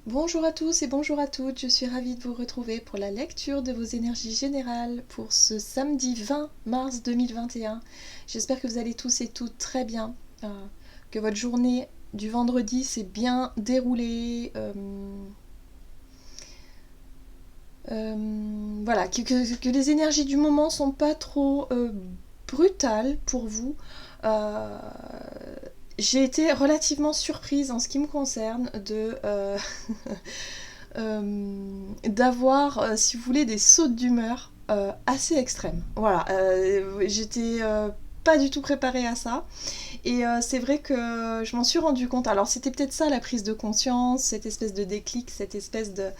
Bonjour à tous et bonjour à toutes, je suis ravie de vous retrouver pour la lecture de vos énergies générales pour ce samedi 20 mars 2021. J'espère que vous allez tous et toutes très bien, que votre journée du vendredi s'est bien déroulée, voilà, que les énergies du moment sont pas trop brutales pour vous. Euh, j'ai été relativement surprise en ce qui me concerne d'avoir, si vous voulez, des sautes d'humeur assez extrêmes. Voilà, j'étais pas du tout préparée à ça. Et c'est vrai que je m'en suis rendu compte. Alors c'était peut-être ça la prise de conscience, cette espèce de déclic, cette espèce de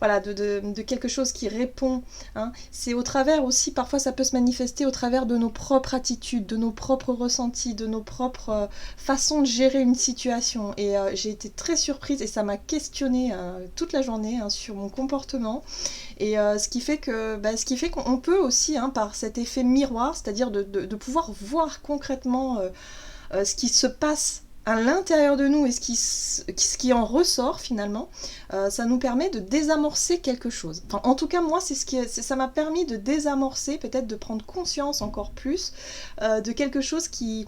voilà de quelque chose qui répond. Hein. C'est au travers aussi, parfois ça peut se manifester au travers de nos propres attitudes, de nos propres ressentis, de nos propres façons de gérer une situation. Et j'ai été très surprise et ça m'a questionnée toute la journée sur mon comportement. Et ce qui fait qu'on peut aussi, par cet effet miroir, c'est-à-dire de pouvoir voir concrètement ce qui se passe à l'intérieur de nous et ce qui en ressort finalement, ça nous permet de désamorcer quelque chose. Enfin, en tout cas, moi, ça m'a permis de désamorcer, peut-être de prendre conscience encore plus de quelque chose qui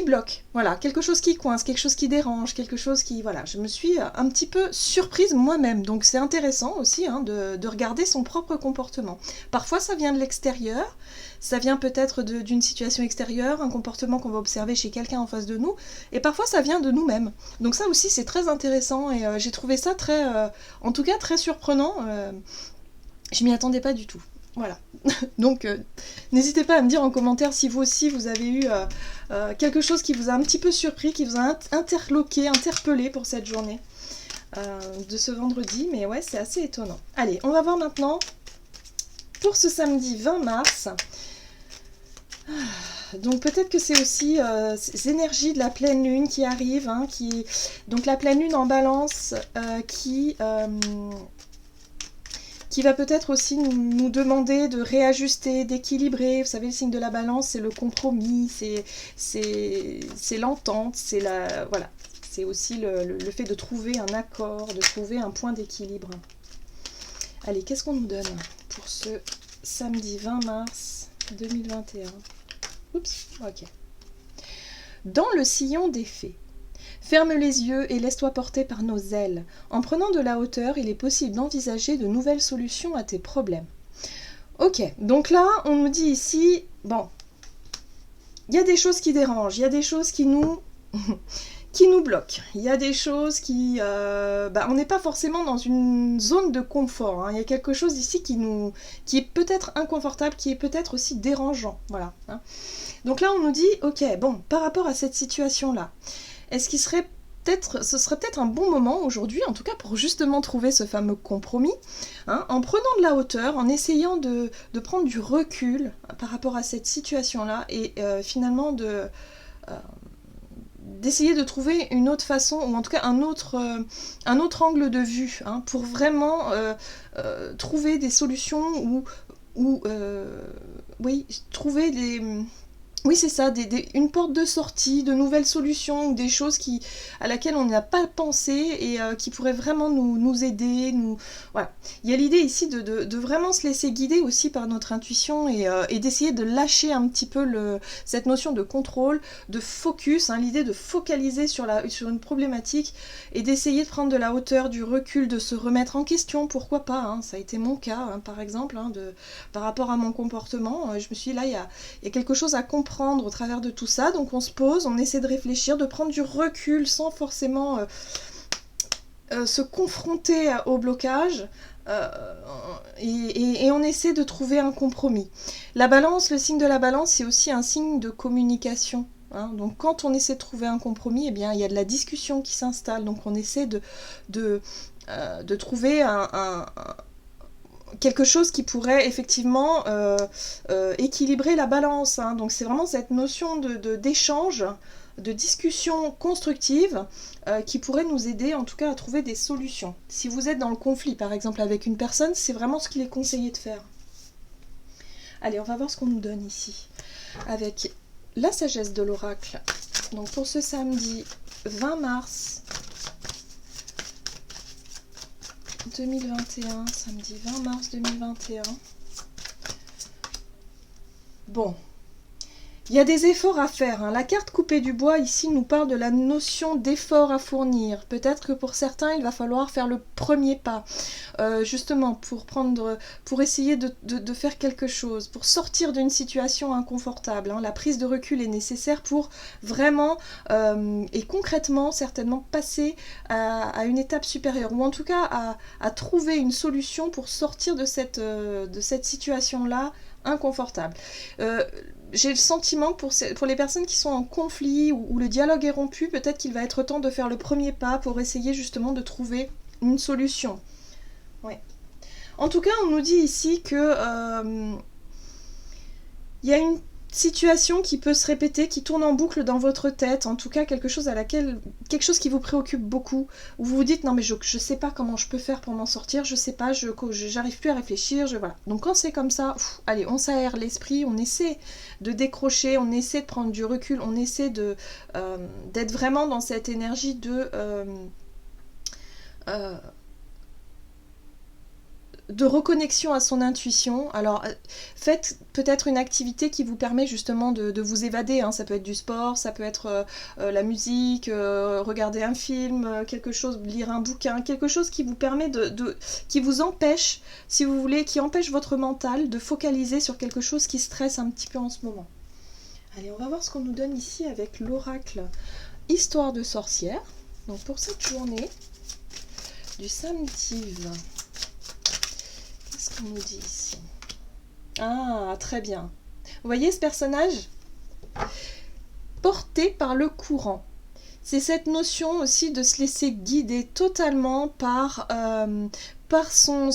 bloque, voilà, quelque chose qui coince, quelque chose qui dérange, quelque chose qui, voilà, je me suis un petit peu surprise moi-même, donc c'est intéressant aussi de regarder son propre comportement. Parfois ça vient de l'extérieur, ça vient peut-être d'une situation extérieure, un comportement qu'on va observer chez quelqu'un en face de nous, et parfois ça vient de nous-mêmes. Donc ça aussi c'est très intéressant, et j'ai trouvé ça très, en tout cas très surprenant, je m'y attendais pas du tout. Voilà. Donc, n'hésitez pas à me dire en commentaire si vous aussi vous avez eu quelque chose qui vous a un petit peu surpris, qui vous a interloqué, interpellé pour cette journée de ce vendredi. Mais ouais, c'est assez étonnant. Allez, on va voir maintenant pour ce samedi 20 mars. Donc peut-être que c'est aussi ces énergies de la pleine lune qui arrivent. Donc la pleine lune en balance qui va peut-être aussi nous demander de réajuster, d'équilibrer. Vous savez, le signe de la balance, c'est le compromis, c'est l'entente, voilà. C'est aussi le fait de trouver un accord, de trouver un point d'équilibre. Allez, qu'est-ce qu'on nous donne pour ce samedi 20 mars 2021 ? Oups, ok. Dans le sillon des fées. Ferme les yeux et laisse-toi porter par nos ailes. En prenant de la hauteur, il est possible d'envisager de nouvelles solutions à tes problèmes. Ok, donc là, on nous dit ici, bon, il y a des choses qui dérangent, il y a des choses qui nous bloquent, il y a des choses on n'est pas forcément dans une zone de confort, il y a quelque chose ici qui est peut-être inconfortable, qui est peut-être aussi dérangeant, voilà. Donc là, on nous dit, ok, bon, par rapport à cette situation-là, ce serait peut-être un bon moment aujourd'hui, en tout cas pour justement trouver ce fameux compromis, en prenant de la hauteur, en essayant de prendre du recul par rapport à cette situation-là et finalement d'essayer de trouver une autre façon, ou en tout cas un autre angle de vue, pour vraiment trouver des solutions ou oui, trouver des... Oui, c'est ça, une porte de sortie, de nouvelles solutions, ou des choses à laquelle on n'a pas pensé et qui pourraient vraiment nous aider. Voilà. Il y a l'idée ici de vraiment se laisser guider aussi par notre intuition et d'essayer de lâcher un petit peu cette notion de contrôle, de focus, l'idée de focaliser sur une problématique et d'essayer de prendre de la hauteur, du recul, de se remettre en question, pourquoi pas. Ça a été mon cas, par exemple, par rapport à mon comportement. Je me suis dit, là, il y a quelque chose à comprendre au travers de tout ça, donc on se pose, on essaie de réfléchir, de prendre du recul sans forcément se confronter au blocage et on essaie de trouver un compromis. La balance, le signe de la balance, c'est aussi un signe de communication. Donc quand on essaie de trouver un compromis, eh bien, il y a de la discussion qui s'installe, donc on essaie de trouver quelque chose qui pourrait effectivement équilibrer la balance. Donc c'est vraiment cette notion d'échange, de discussion constructive qui pourrait nous aider en tout cas à trouver des solutions. Si vous êtes dans le conflit par exemple avec une personne, c'est vraiment ce qu'il est conseillé de faire. Allez, on va voir ce qu'on nous donne ici avec la sagesse de l'oracle. Donc pour ce samedi 20 mars 2021, samedi 20 mars 2021. Bon. Il y a des efforts à faire, hein. La carte coupée du bois ici nous parle de la notion d'effort à fournir. Peut-être que pour certains, il va falloir faire le premier pas, justement pour essayer de faire quelque chose, pour sortir d'une situation inconfortable, hein. La prise de recul est nécessaire pour vraiment et concrètement certainement passer à une étape supérieure, ou en tout cas à trouver une solution pour sortir de cette situation-là inconfortable. J'ai le sentiment que pour les personnes qui sont en conflit où le dialogue est rompu, peut-être qu'il va être temps de faire le premier pas pour essayer justement de trouver une solution. Ouais. En tout cas, on nous dit ici que il y a une situation qui peut se répéter, qui tourne en boucle dans votre tête, en tout cas quelque chose qui vous préoccupe beaucoup, où vous vous dites non mais je sais pas comment je peux faire pour m'en sortir, je sais pas, j'arrive plus à réfléchir, voilà. Donc quand c'est comme ça, allez, on s'aère l'esprit, on essaie de décrocher, on essaie de prendre du recul, on essaie d'être vraiment dans cette énergie de reconnexion à son intuition. Alors faites peut-être une activité qui vous permet justement de vous évader, hein. Ça peut être du sport, ça peut être la musique, regarder un film, quelque chose, lire un bouquin, quelque chose qui vous permet qui vous empêche, si vous voulez, qui empêche votre mental de focaliser sur quelque chose qui stresse un petit peu en ce moment. Allez, on va voir ce qu'on nous donne ici avec l'oracle Histoire de sorcière. Donc pour cette journée du samedi 20. Qu'est-ce qu'on nous dit ici? Ah, très bien. Vous voyez ce personnage? Porté par le courant. C'est cette notion aussi de se laisser guider totalement par son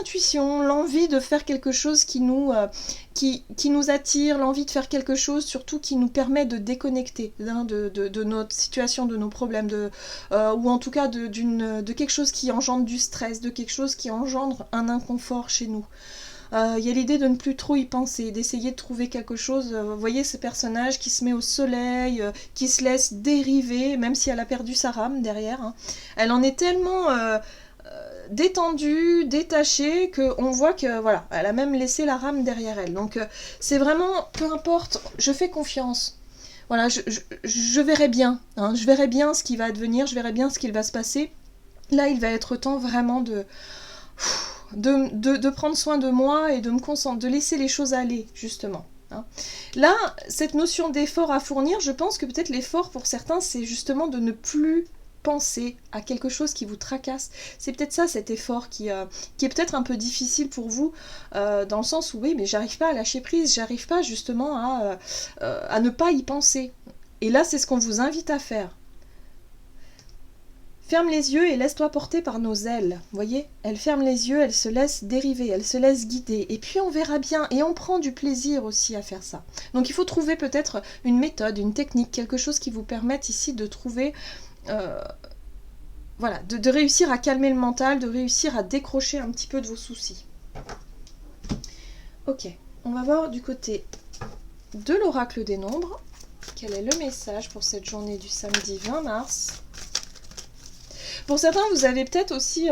intuition, l'envie de faire quelque chose qui nous attire, l'envie de faire quelque chose surtout qui nous permet de déconnecter, hein, de notre situation, de nos problèmes, ou en tout cas de quelque chose qui engendre du stress, de quelque chose qui engendre un inconfort chez nous. Il y a l'idée de ne plus trop y penser, d'essayer de trouver quelque chose. Vous voyez ce personnage qui se met au soleil, qui se laisse dériver, même si elle a perdu sa rame derrière, hein. Elle en est tellement détendue, détachée, qu'on voit que voilà, elle a même laissé la rame derrière elle. Donc c'est vraiment, peu importe, je fais confiance. Voilà, je verrai bien, hein, je verrai bien ce qui va advenir, je verrai bien ce qu'il va se passer. Là, il va être temps vraiment de prendre soin de moi et de me concentrer, de laisser les choses aller, justement, hein. Là, cette notion d'effort à fournir, je pense que peut-être l'effort pour certains, c'est justement de ne plus penser à quelque chose qui vous tracasse. C'est peut-être ça, cet effort qui est peut-être un peu difficile pour vous, dans le sens où oui, mais j'arrive pas à lâcher prise, j'arrive pas justement à ne pas y penser. Et là, c'est ce qu'on vous invite à faire. Ferme les yeux et laisse-toi porter par nos ailes. Vous voyez, elle ferme les yeux, elle se laisse dériver, elle se laisse guider. Et puis on verra bien, et on prend du plaisir aussi à faire ça. Donc il faut trouver peut-être une méthode, une technique, quelque chose qui vous permette ici de trouver... voilà, de réussir à calmer le mental, de réussir à décrocher un petit peu de vos soucis. Ok, on va voir du côté de l'oracle des nombres. Quel est le message pour cette journée du samedi 20 mars ? Pour certains, vous avez peut-être aussi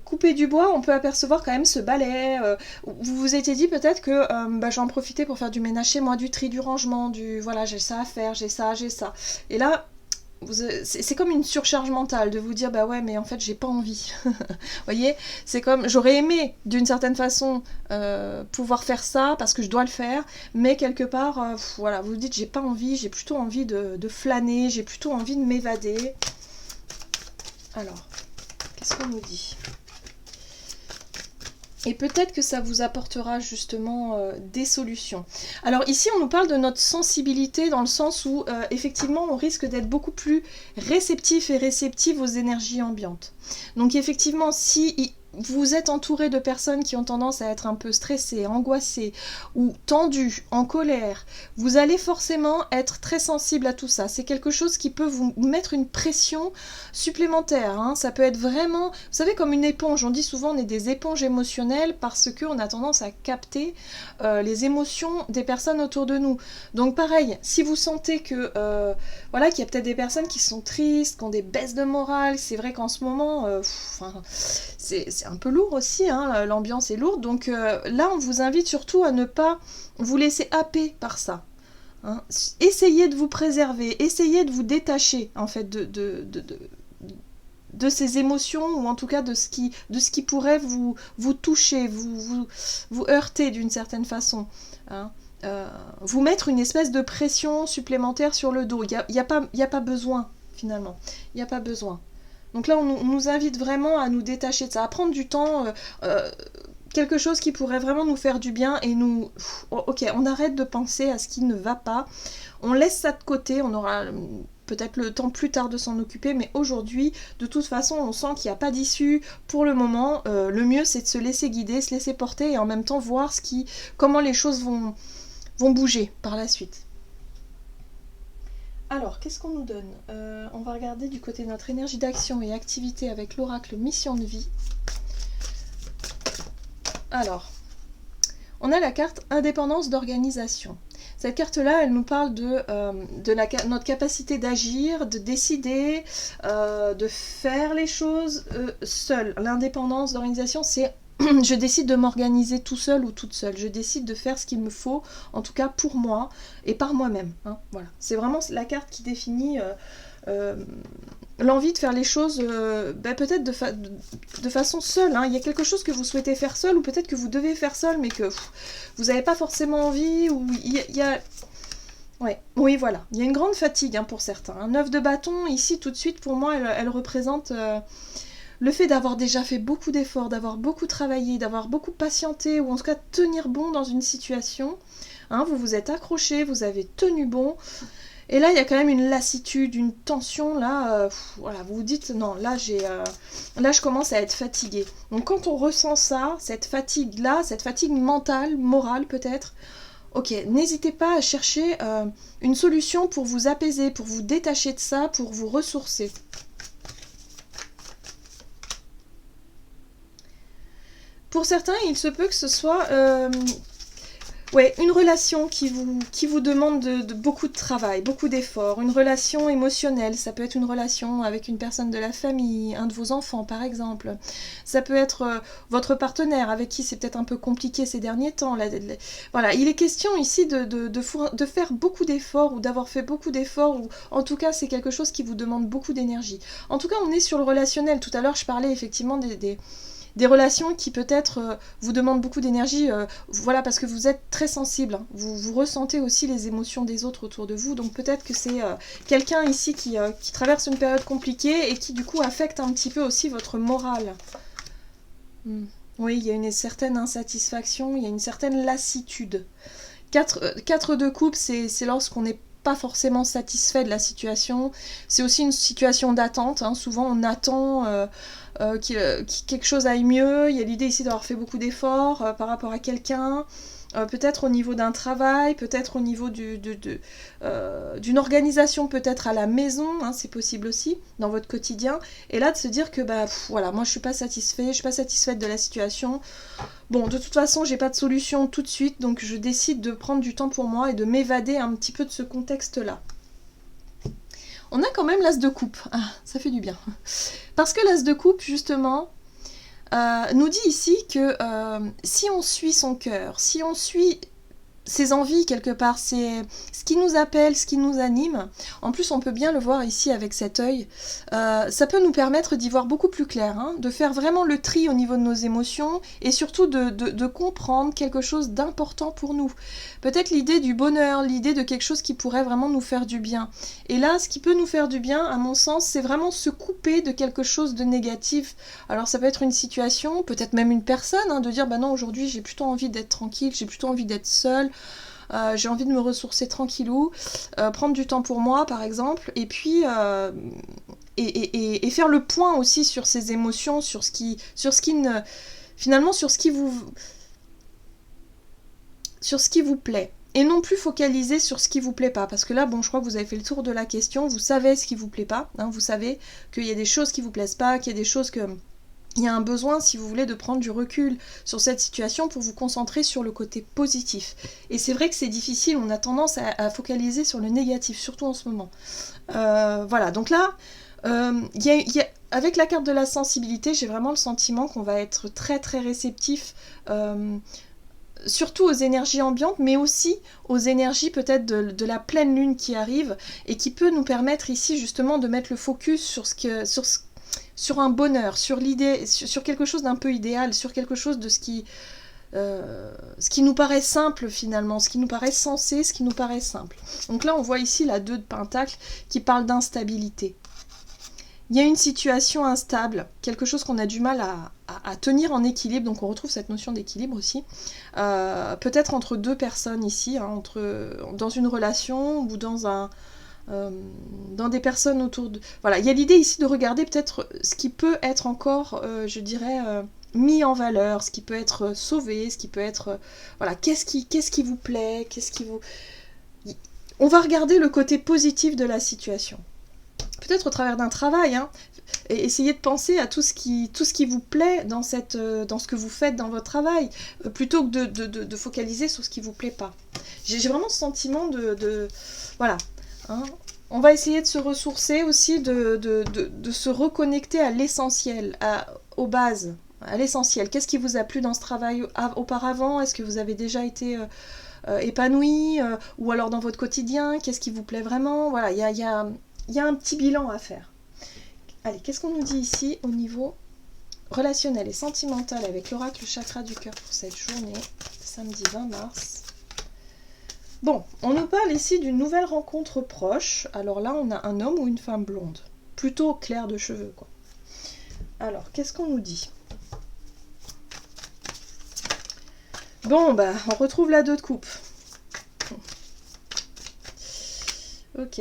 coupé du bois, on peut apercevoir quand même ce balai. Vous vous étiez dit peut-être que j'en profitais pour faire du ménage chez moi, du tri, du rangement, voilà, j'ai ça à faire, j'ai ça. Et là, c'est comme une surcharge mentale de vous dire bah ouais mais en fait j'ai pas envie. Vous voyez, c'est comme j'aurais aimé d'une certaine façon pouvoir faire ça parce que je dois le faire, mais quelque part voilà, vous vous dites j'ai pas envie, j'ai plutôt envie de flâner, j'ai plutôt envie de m'évader. Alors, qu'est-ce qu'on nous dit ? Et peut-être que ça vous apportera justement des solutions. Alors ici, on nous parle de notre sensibilité dans le sens où, effectivement, on risque d'être beaucoup plus réceptif et réceptive aux énergies ambiantes. Donc effectivement, si vous êtes entouré de personnes qui ont tendance à être un peu stressées, angoissées ou tendues, en colère, vous allez forcément être très sensible à tout ça. C'est quelque chose qui peut vous mettre une pression supplémentaire, hein. Ça peut être vraiment, vous savez, comme une éponge. On dit souvent on est des éponges émotionnelles parce qu'on a tendance à capter les émotions des personnes autour de nous. Donc pareil, si vous sentez que voilà, qu'il y a peut-être des personnes qui sont tristes, qui ont des baisses de morale, c'est vrai qu'en ce moment, c'est un peu lourd aussi, hein, l'ambiance est lourde, donc là on vous invite surtout à ne pas vous laisser happer par ça. Hein. Essayez de vous préserver, essayez de vous détacher en fait de ces émotions, ou en tout cas de ce qui pourrait vous toucher, vous heurter d'une certaine façon. Hein. Vous mettre une espèce de pression supplémentaire sur le dos. Il y a pas besoin, finalement. Il n'y a pas besoin. Donc là, on nous invite vraiment à nous détacher de ça, à prendre du temps, quelque chose qui pourrait vraiment nous faire du bien et nous... Ok, on arrête de penser à ce qui ne va pas, on laisse ça de côté, on aura peut-être le temps plus tard de s'en occuper, mais aujourd'hui, de toute façon, on sent qu'il n'y a pas d'issue pour le moment. Le mieux, c'est de se laisser guider, se laisser porter et en même temps voir comment les choses vont bouger par la suite. Alors, qu'est-ce qu'on nous donne? On va regarder du côté de notre énergie d'action et activité avec l'oracle Mission de vie. Alors, on a la carte Indépendance d'organisation. Cette carte-là, elle nous parle de notre capacité d'agir, de décider, de faire les choses seul. L'indépendance d'organisation, c'est je décide de m'organiser tout seul ou toute seule. Je décide de faire ce qu'il me faut, en tout cas pour moi et par moi-même. Hein, voilà. C'est vraiment la carte qui définit l'envie de faire les choses peut-être de façon seule. Hein. Il y a quelque chose que vous souhaitez faire seul ou peut-être que vous devez faire seul mais que vous n'avez pas forcément envie. Ou il y a... Ouais. Oui, voilà. Il y a une grande fatigue hein, pour certains. Un 9 de bâton, ici, tout de suite, pour moi, elle représente... le fait d'avoir déjà fait beaucoup d'efforts, d'avoir beaucoup travaillé, d'avoir beaucoup patienté, ou en tout cas tenir bon dans une situation, hein, vous vous êtes accroché, vous avez tenu bon, et là il y a quand même une lassitude, une tension, là, voilà, vous vous dites, non, là je commence à être fatiguée. Donc quand on ressent ça, cette fatigue-là, cette fatigue mentale, morale peut-être, ok, n'hésitez pas à chercher une solution pour vous apaiser, pour vous détacher de ça, pour vous ressourcer. Pour certains, il se peut que ce soit une relation qui vous demande de beaucoup de travail, beaucoup d'efforts, une relation émotionnelle. Ça peut être une relation avec une personne de la famille, un de vos enfants par exemple. Ça peut être votre partenaire avec qui c'est peut-être un peu compliqué ces derniers temps. Voilà, il est question ici de faire beaucoup d'efforts ou d'avoir fait beaucoup d'efforts, ou en tout cas c'est quelque chose qui vous demande beaucoup d'énergie. En tout cas, on est sur le relationnel. Tout à l'heure, je parlais effectivement des relations qui peut-être vous demandent beaucoup d'énergie, voilà, parce que vous êtes très sensible, hein. Vous ressentez aussi les émotions des autres autour de vous, donc peut-être que c'est quelqu'un ici qui traverse une période compliquée et qui du coup affecte un petit peu aussi votre morale. Oui, il y a une certaine insatisfaction, il y a une certaine lassitude. 4 de coupe, c'est lorsqu'on n'est pas forcément satisfait de la situation. C'est aussi une situation d'attente, hein. Souvent on attend que quelque chose aille mieux. Il y a l'idée ici d'avoir fait beaucoup d'efforts par rapport à quelqu'un, peut-être au niveau d'un travail, peut-être au niveau d'une organisation, peut-être à la maison, hein, c'est possible aussi, dans votre quotidien. Et là, de se dire que voilà, moi je suis pas satisfait, je suis pas satisfaite de la situation. Bon, de toute façon, j'ai pas de solution tout de suite, donc je décide de prendre du temps pour moi et de m'évader un petit peu de ce contexte-là. On a quand même l'as de coupe. Ah, ça fait du bien. Parce que l'as de coupe, justement, nous dit ici que si on suit son cœur, si on suit ses envies quelque part, c'est ce qui nous appelle, ce qui nous anime. En plus, on peut bien le voir ici avec cet œil. Ça peut nous permettre d'y voir beaucoup plus clair, hein, de faire vraiment le tri au niveau de nos émotions et surtout de comprendre quelque chose d'important pour nous. Peut-être l'idée du bonheur, l'idée de quelque chose qui pourrait vraiment nous faire du bien. Et là, ce qui peut nous faire du bien, à mon sens, c'est vraiment se couper de quelque chose de négatif. Alors ça peut être une situation, peut-être même une personne, hein, de dire bah non, aujourd'hui j'ai plutôt envie d'être tranquille, j'ai plutôt envie d'être seule. J'ai envie de me ressourcer tranquillou, prendre du temps pour moi par exemple, et puis et faire le point aussi sur ses émotions, sur ce qui ne... Finalement, sur ce qui vous plaît. Et non plus focaliser sur ce qui vous plaît pas. Parce que là, bon, je crois que vous avez fait le tour de la question. Vous savez ce qui vous plaît pas. Hein, vous savez qu'il y a des choses qui vous plaisent pas, qu'il y a des choses que... Il y a un besoin, si vous voulez, de prendre du recul sur cette situation pour vous concentrer sur le côté positif. Et c'est vrai que c'est difficile, on a tendance à focaliser sur le négatif, surtout en ce moment. Voilà, donc là, avec la carte de la sensibilité, j'ai vraiment le sentiment qu'on va être très très réceptif, surtout aux énergies ambiantes, mais aussi aux énergies peut-être de la pleine lune qui arrive, et qui peut nous permettre ici justement de mettre le focus sur un bonheur, sur l'idée, sur quelque chose d'un peu idéal, sur quelque chose de ce qui nous paraît simple finalement, ce qui nous paraît sensé, ce qui nous paraît simple. Donc là on voit ici la 2 de Pentacle qui parle d'instabilité. Il y a une situation instable, quelque chose qu'on a du mal à tenir en équilibre, donc on retrouve cette notion d'équilibre aussi, peut-être entre 2 personnes ici, hein, dans une relation ou dans des personnes autour de... Voilà, il y a l'idée ici de regarder peut-être ce qui peut être encore, je dirais, mis en valeur, ce qui peut être sauvé, ce qui peut être... voilà, qu'est-ce qui vous plaît, On va regarder le côté positif de la situation. Peut-être au travers d'un travail, hein, et essayer de penser à tout ce qui vous plaît dans ce que vous faites dans votre travail, plutôt que de focaliser sur ce qui vous plaît pas. J'ai vraiment ce sentiment voilà. Hein. On va essayer de se ressourcer aussi, de se reconnecter à l'essentiel, aux bases, à l'essentiel. Qu'est-ce qui vous a plu dans ce travail auparavant? Est-ce que vous avez déjà été épanoui, ou alors dans votre quotidien? Qu'est-ce qui vous plaît vraiment? Voilà, il y a un petit bilan à faire. Allez, qu'est-ce qu'on nous dit ici au niveau relationnel et sentimental avec l'oracle chakra du cœur pour cette journée, samedi 20 mars? Bon, on nous parle ici d'une nouvelle rencontre proche. Alors là, on a un homme ou une femme blonde. Plutôt clair de cheveux, quoi. Alors, qu'est-ce qu'on nous dit? Bon, bah, on retrouve la 2 de coupe. Ok.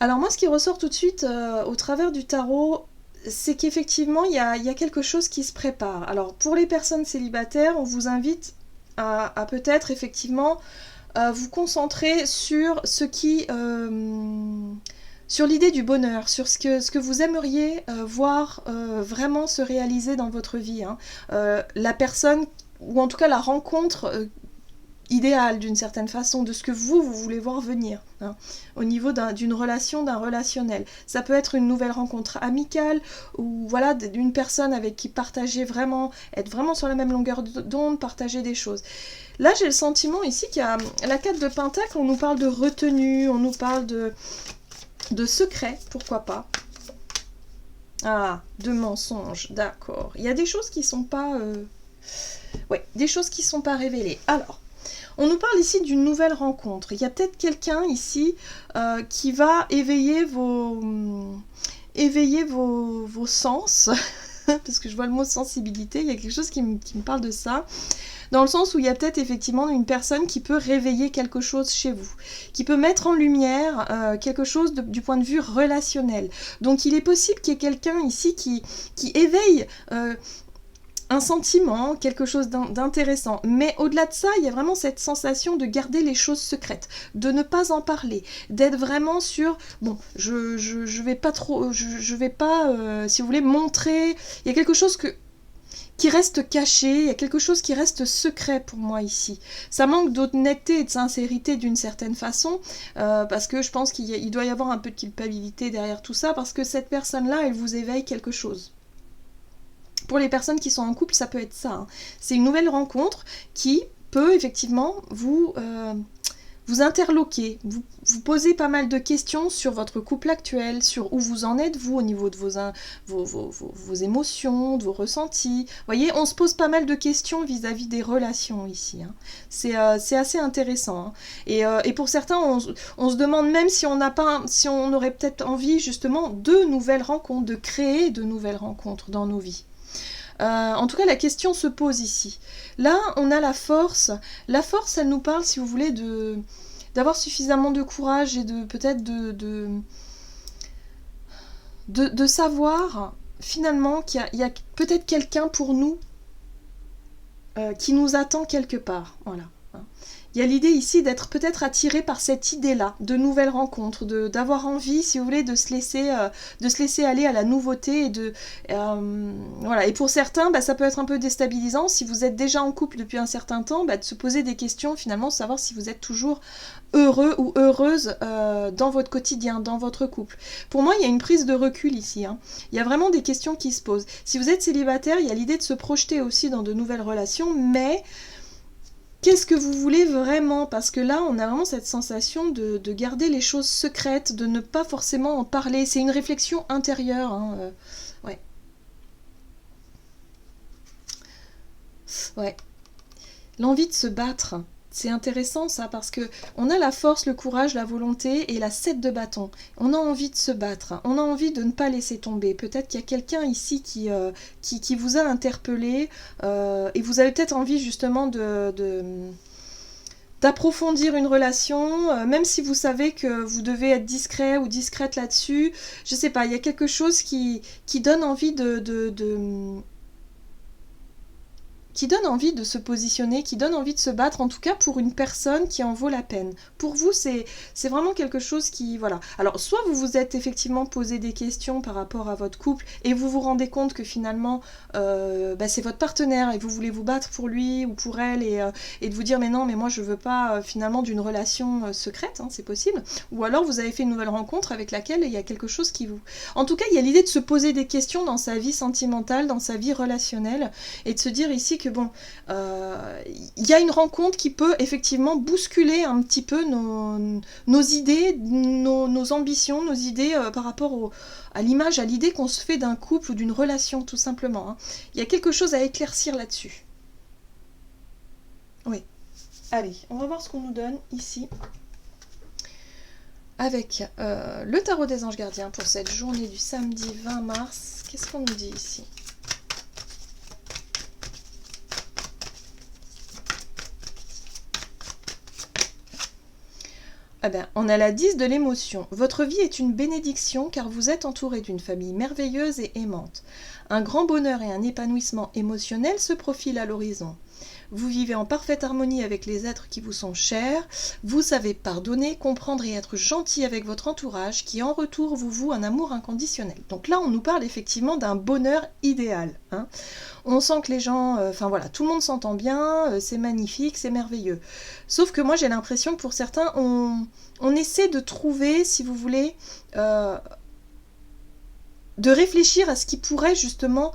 Alors moi, ce qui ressort tout de suite au travers du tarot, c'est qu'effectivement, il y a quelque chose qui se prépare. Alors, pour les personnes célibataires, on vous invite à peut-être effectivement vous concentrer sur sur l'idée du bonheur, sur ce que vous aimeriez voir vraiment se réaliser dans votre vie. Hein. La personne, ou en tout cas la rencontre idéal d'une certaine façon, de ce que vous voulez voir venir, hein, au niveau d'une relation, d'un relationnel. Ça peut être une nouvelle rencontre amicale, ou voilà, d'une personne avec qui partager vraiment, être vraiment sur la même longueur d'onde, partager des choses. Là, j'ai le sentiment ici qu'il y a la 4 de Pentacle, on nous parle de retenue, on nous parle de secret, pourquoi pas. Ah, de mensonges, d'accord. Il y a des choses qui sont pas... Ouais, des choses qui sont pas révélées. Alors, on nous parle ici d'une nouvelle rencontre. Il y a peut-être quelqu'un ici qui va éveiller vos sens, parce que je vois le mot sensibilité, il y a quelque chose qui me parle de ça, dans le sens où il y a peut-être effectivement une personne qui peut réveiller quelque chose chez vous, qui peut mettre en lumière quelque chose du point de vue relationnel. Donc il est possible qu'il y ait quelqu'un ici qui éveille... un sentiment, quelque chose d'intéressant. Mais au-delà de ça, il y a vraiment cette sensation de garder les choses secrètes, de ne pas en parler, d'être vraiment sur... Bon, je vais pas trop... Je vais pas, si vous voulez, montrer... Il y a quelque chose qui reste caché, il y a quelque chose qui reste secret pour moi ici. Ça manque d'honnêteté et de sincérité d'une certaine façon, parce que je pense qu'il doit y avoir un peu de culpabilité derrière tout ça, parce que cette personne-là, elle vous éveille quelque chose. Pour les personnes qui sont en couple, ça peut être ça. Hein. C'est une nouvelle rencontre qui peut effectivement vous interloquer, vous poser pas mal de questions sur votre couple actuel, sur où vous en êtes, vous, au niveau de vos émotions, de vos ressentis. Vous voyez, on se pose pas mal de questions vis-à-vis des relations ici. Hein. C'est assez intéressant. Hein. Et pour certains, on se demande même si on aurait peut-être envie justement de nouvelles rencontres, de créer de nouvelles rencontres dans nos vies. En tout cas, la question se pose ici. Là, on a la force. La force, elle nous parle, si vous voulez, d'avoir suffisamment de courage et de peut-être de savoir finalement qu'il y a peut-être quelqu'un pour nous qui nous attend quelque part. Voilà. Il y a l'idée ici d'être peut-être attiré par cette idée-là, de nouvelles rencontres, d'avoir envie, si vous voulez, de se laisser aller à la nouveauté. Voilà. Et pour certains, ça peut être un peu déstabilisant, si vous êtes déjà en couple depuis un certain temps, de se poser des questions, finalement, de savoir si vous êtes toujours heureux ou heureuse dans votre quotidien, dans votre couple. Pour moi, il y a une prise de recul ici. Il y a vraiment des questions qui se posent. Si vous êtes célibataire, il y a l'idée de se projeter aussi dans de nouvelles relations, mais qu'est-ce que vous voulez vraiment? Parce que là, on a vraiment cette sensation de garder les choses secrètes, de ne pas forcément en parler. C'est une réflexion intérieure. Ouais. Ouais. L'envie de se battre. C'est intéressant ça parce que on a la force, le courage, la volonté et la 7 de bâton. On a envie de se battre, on a envie de ne pas laisser tomber. Peut-être qu'il y a quelqu'un ici qui vous a interpellé et vous avez peut-être envie justement d'approfondir une relation, même si vous savez que vous devez être discret ou discrète là-dessus. Je sais pas, il y a quelque chose qui donne envie qui donne envie de se positionner, qui donne envie de se battre, en tout cas pour une personne qui en vaut la peine. Pour vous, c'est vraiment quelque chose qui... Voilà. Alors, soit vous vous êtes effectivement posé des questions par rapport à votre couple et vous vous rendez compte que finalement, c'est votre partenaire et vous voulez vous battre pour lui ou pour elle et de vous dire mais non, mais moi je veux pas finalement d'une relation secrète, c'est possible. Ou alors vous avez fait une nouvelle rencontre avec laquelle il y a quelque chose qui vous... En tout cas, il y a l'idée de se poser des questions dans sa vie sentimentale, dans sa vie relationnelle et de se dire ici que bon, y a une rencontre qui peut effectivement bousculer un petit peu nos idées, nos ambitions, nos idées par rapport à l'image, à l'idée qu'on se fait d'un couple ou d'une relation tout simplement. Il y a quelque chose à éclaircir là-dessus. Oui. Allez, on va voir ce qu'on nous donne ici. Avec le tarot des anges gardiens pour cette journée du samedi 20 mars. Qu'est-ce qu'on nous dit ici ? On a la 10 de l'émotion. Votre vie est une bénédiction car vous êtes entouré d'une famille merveilleuse et aimante. Un grand bonheur et un épanouissement émotionnel se profilent à l'horizon. Vous vivez en parfaite harmonie avec les êtres qui vous sont chers. Vous savez pardonner, comprendre et être gentil avec votre entourage qui en retour vous voue un amour inconditionnel. Donc là, on nous parle effectivement d'un bonheur idéal. On sent que les gens... tout le monde s'entend bien, c'est magnifique, c'est merveilleux. Sauf que moi, j'ai l'impression que pour certains, on essaie de trouver, si vous voulez... de réfléchir à ce qui pourrait justement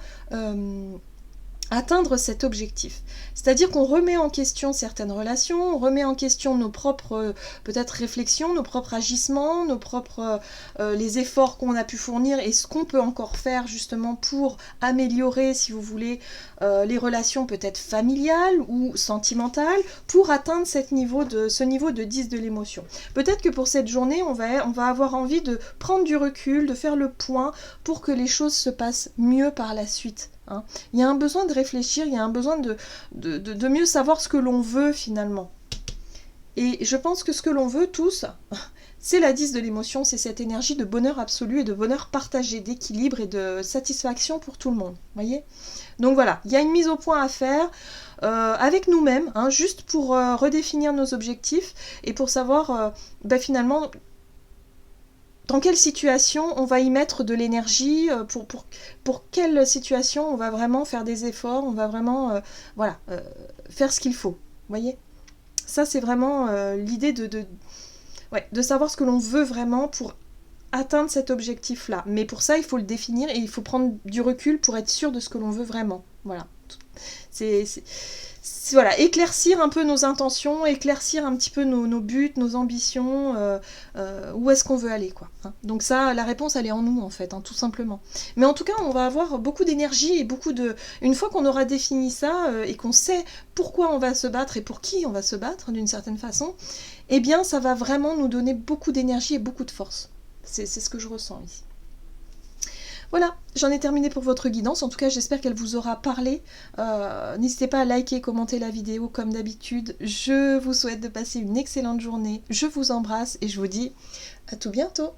atteindre cet objectif. C'est-à-dire qu'on remet en question certaines relations, on remet en question nos propres peut-être réflexions, nos propres agissements, nos propres les efforts qu'on a pu fournir et ce qu'on peut encore faire justement pour améliorer, si vous voulez, les relations peut-être familiales ou sentimentales pour atteindre ce niveau de 10 de l'émotion. Peut-être que pour cette journée, on va avoir envie de prendre du recul, de faire le point pour que les choses se passent mieux par la suite. Il y a un besoin de réfléchir, il y a un besoin de mieux savoir ce que l'on veut finalement. Et je pense que ce que l'on veut tous, c'est la 10 de l'émotion, c'est cette énergie de bonheur absolu et de bonheur partagé, d'équilibre et de satisfaction pour tout le monde. Voyez ? Donc voilà, il y a une mise au point à faire avec nous-mêmes, juste pour redéfinir nos objectifs et pour savoir finalement... dans quelle situation on va y mettre de l'énergie, pour quelle situation on va vraiment faire des efforts, on va vraiment faire ce qu'il faut. Vous voyez ? Ça, c'est vraiment l'idée de savoir ce que l'on veut vraiment pour atteindre cet objectif-là. Mais pour ça, il faut le définir et il faut prendre du recul pour être sûr de ce que l'on veut vraiment. Voilà. Voilà, éclaircir un peu nos intentions, éclaircir un petit peu nos buts, nos ambitions, où est-ce qu'on veut aller, quoi. Donc ça, la réponse, elle est en nous, en fait, tout simplement. Mais en tout cas, on va avoir beaucoup d'énergie et une fois qu'on aura défini ça, et qu'on sait pourquoi on va se battre et pour qui on va se battre, d'une certaine façon, eh bien, ça va vraiment nous donner beaucoup d'énergie et beaucoup de force. C'est ce que je ressens ici. Voilà, j'en ai terminé pour votre guidance. En tout cas, j'espère qu'elle vous aura parlé. N'hésitez pas à liker, commenter la vidéo comme d'habitude. Je vous souhaite de passer une excellente journée. Je vous embrasse et je vous dis à tout bientôt.